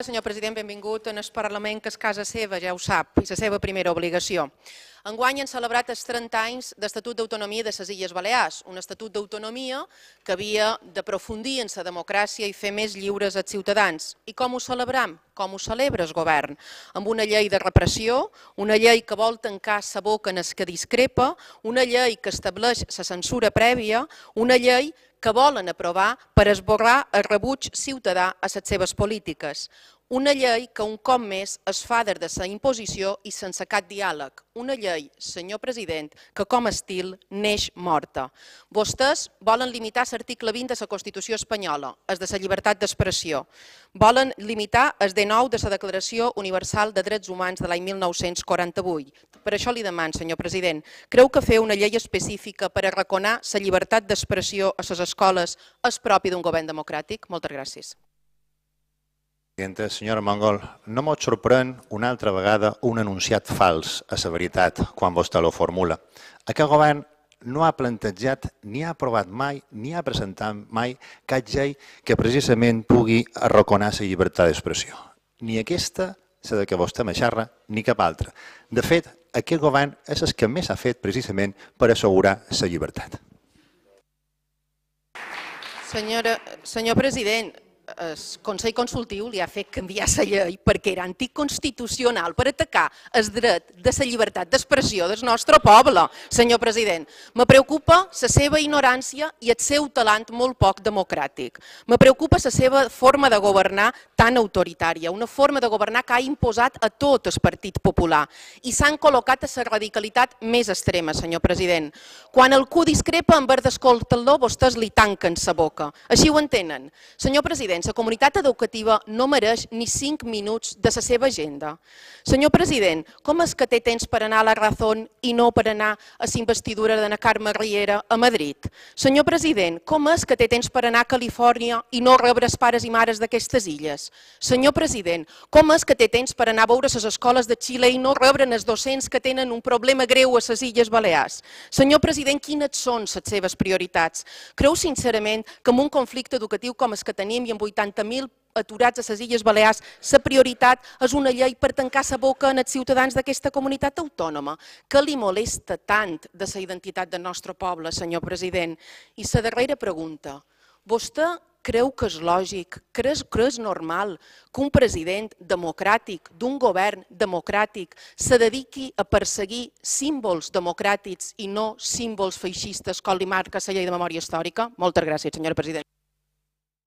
Senyor president, benvingut en el Parlament, que és casa seva, ja ho sap, i la seva primera obligació. Enguany han celebrat els 30 anys d'Estatut d'Autonomia de les Illes Balears, un estatut d'autonomia que havia d'aprofundir en la democràcia i fer més lliures els ciutadans. I com ho celebram? Com ho celebra el govern? Amb una llei de repressió, una llei que vol tancar la boca en els que discrepa, una llei que estableix la censura prèvia, una llei que volen aprovar per esborrar el rebuig ciutadà a les seves polítiques. Una llei que un cop més es fa des de la imposició i sense cap diàleg. Una llei, senyor president, que com a estil neix morta. Vostès volen limitar l'article 20 de la Constitució espanyola, el de la llibertat d'expressió. Volen limitar el 19 de la Declaració Universal de Drets Humans de l'any 1948. Per això li demano, senyor president, creu que fer una llei específica per arraconar la llibertat d'expressió a les escoles és propi d'un govern democràtic? Moltes gràcies. Senyora Mongol, no mos sorprèn una altra vegada un enunciat fals a la veritat quan vostè lo formula. Aquest govern no ha plantejat, ni ha aprovat mai, ni ha presentat mai cap llei que precisament pugui arraconar la llibertat d'expressió. Ni aquesta, la de què vostè me xerra, ni cap altra. De fet, aquest govern és el que més ha fet precisament per assegurar la llibertat. Senyor president, el Consell Consultiu li ha fet canviar la llei perquè era anticonstitucional per atacar el dret de la llibertat d'expressió del nostre poble, senyor president. Me preocupa la seva ignorància i el seu talent molt poc democràtic. Me preocupa la seva forma de governar tan autoritària, una forma de governar que ha imposat a tot el Partit Popular i s'han col·locat a la radicalitat més extrema, senyor president. Quan algú discrepa en vez d'escoltar-lo, vostès li tanquen la boca. Així ho entenen. Senyor president, la comunitat educativa no mereix ni 5 minuts de la seva agenda. Senyor president, com és que té temps per anar a la Razón i no per anar a la investidura d'Anna Carme Riera a Madrid? Senyor president, com és que té temps per anar a Califòrnia i no rebre els pares i mares d'aquestes illes? Senyor president, com és que té temps per anar a veure les escoles de Xile i no rebre'n els docents que tenen un problema greu a les Illes Balears? Senyor president, quines són les seves prioritats? Creu sincerament que en un conflicte educatiu com el que tenim i amb 80.000 aturats a les Illes Balears, la prioritat és una llei per tancar la boca als ciutadans d'aquesta comunitat autònoma? Què li molesta tant de la identitat del nostre poble, senyor president? I la darrera pregunta. Vostè creu que és lògic, creu que és normal que un president democràtic, d'un govern democràtic, se dediqui a perseguir símbols democràtics i no símbols feixistes com li marca la llei de memòria històrica? Moltes gràcies, senyor president.